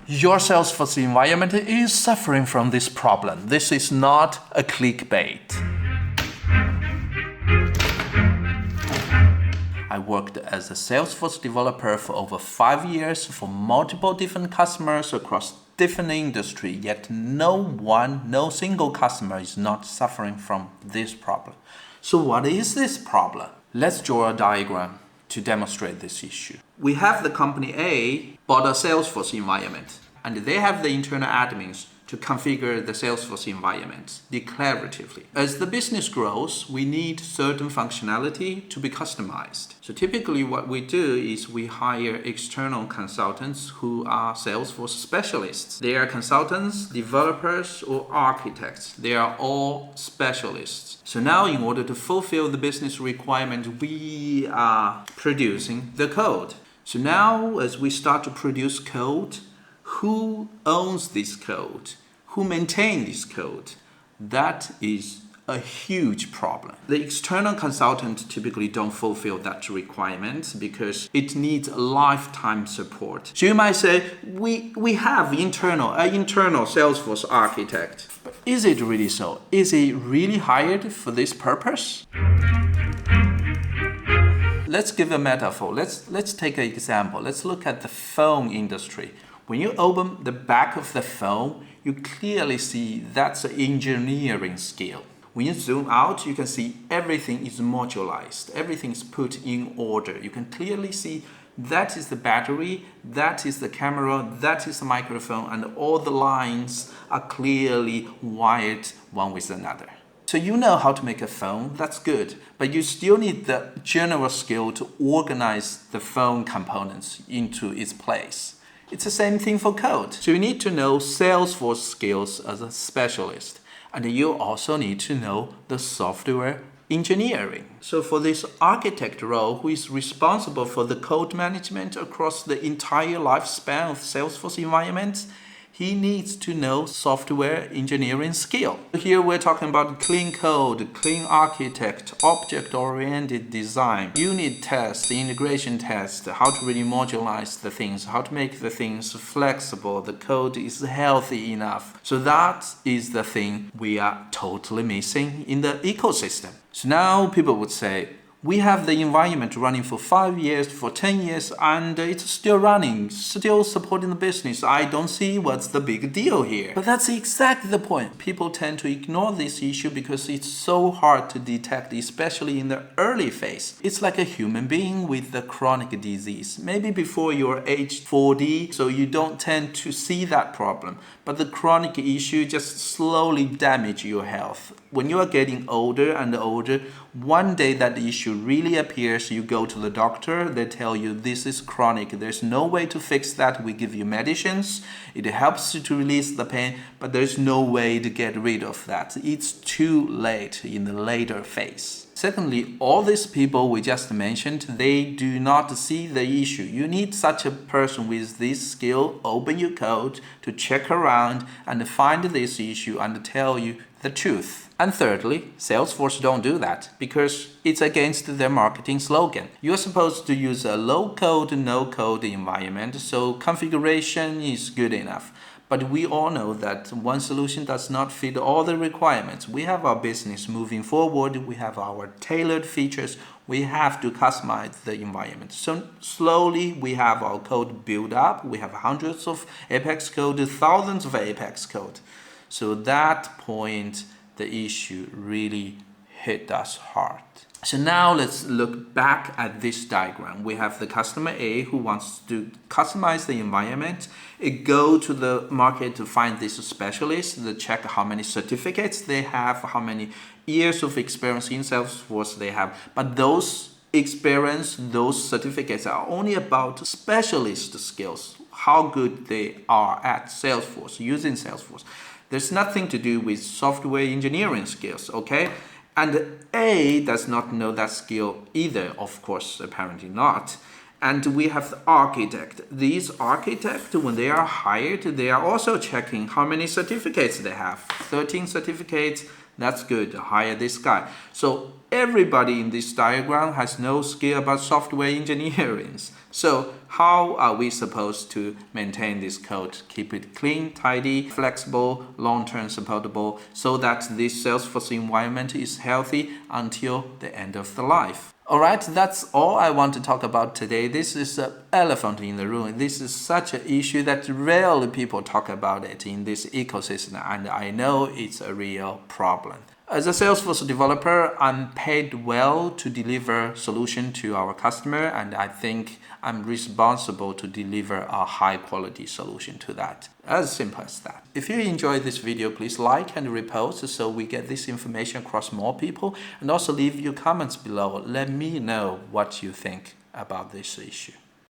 Your Salesforce environment is suffering from this problem. This is not a clickbait. I worked as a Salesforce developer for over 5 years for multiple different customers across different industries, yet no single customer is not suffering from this problem. So what is this problem? Let's draw a diagram to demonstrate this issue. We have the company A bought a Salesforce environment, and they have the internal admins to configure the Salesforce environment declaratively. As the business grows, we need certain functionality to be customized. So typically what we do is we hire external consultants who are Salesforce specialists. They are consultants, developers, or architects. They are all specialists. So now in order to fulfill the business requirement, we are producing the code. So now as we start to produce code, who owns this code? Who maintains this code? That is a huge problem. The external consultant typically don't fulfill that requirement because it needs lifetime support. So you might say, we have internal Salesforce architect. But is it really so? Is he really hired for this purpose? Let's give a metaphor. Let's take an example. Let's look at the phone industry. When you open the back of the phone, you clearly see that's an engineering skill. When you zoom out, you can see everything is modularized. Everything is put in order. You can clearly see that is the battery, that is the camera, that is the microphone, and all the lines are clearly wired one with another. So you know how to make a phone, that's good, but you still need the general skill to organize the phone components into its place. It's the same thing for code. So you need to know Salesforce skills as a specialist, and you also need to know the software engineering. So for this architect role, who is responsible for the code management across the entire lifespan of Salesforce environments, he needs to know software engineering skill. Here we're talking about clean code, clean architect, object-oriented design, unit test, integration test, how to really modularize the things, how to make the things flexible, the code is healthy enough. So that is the thing we are totally missing in the ecosystem. So now people would say, we have the environment running for 5 years, for 10 years, and it's still running, still supporting the business. I don't see what's the big deal here. But that's exactly the point. People tend to ignore this issue because it's so hard to detect, especially in the early phase. It's like a human being with a chronic disease. Maybe before you're age 40, so you don't tend to see that problem. But the chronic issue just slowly damages your health. When you are getting older and older, one day that issue really appears, you go to the doctor, they tell you this is chronic, there's no way to fix that, we give you medicines, it helps you to release the pain, but there's no way to get rid of that. It's too late in the later phase. Secondly, all these people we just mentioned, they do not see the issue. You need such a person with this skill, open your code, to check around and find this issue and tell you the truth. And thirdly, Salesforce don't do that because it's against their marketing slogan. You're supposed to use a low-code, no-code environment, so configuration is good enough. But we all know that one solution does not fit all the requirements. We have our business moving forward, we have our tailored features, we have to customize the environment. So slowly we have our code built up, we have hundreds of Apex code, thousands of Apex code. So at that point, the issue really hit us hard. So now let's look back at this diagram. We have the customer A who wants to customize the environment. It go to the market to find this specialist, to check how many certificates they have, how many years of experience in Salesforce they have. But those experience, those certificates are only about specialist skills, how good they are at Salesforce, using Salesforce. There's nothing to do with software engineering skills, okay? And A does not know that skill either, of course, apparently not. And we have the architect. These architects, when they are hired, they are also checking how many certificates they have. 13 certificates, that's good, hire this guy. So everybody in this diagram has no skill about software engineering. So how are we supposed to maintain this code? Keep it clean, tidy, flexible, long-term supportable, so that this Salesforce environment is healthy until the end of the life. Alright, that's all I want to talk about today. This is an elephant in the room. This is such an issue that rarely people talk about it in this ecosystem, and I know it's a real problem. As a Salesforce developer, I'm paid well to deliver solution to our customer, and I think I'm responsible to deliver a high quality solution to that. As simple as that. If you enjoyed this video, please like and repost so we get this information across more people, and also leave your comments below. Let me know what you think about this issue.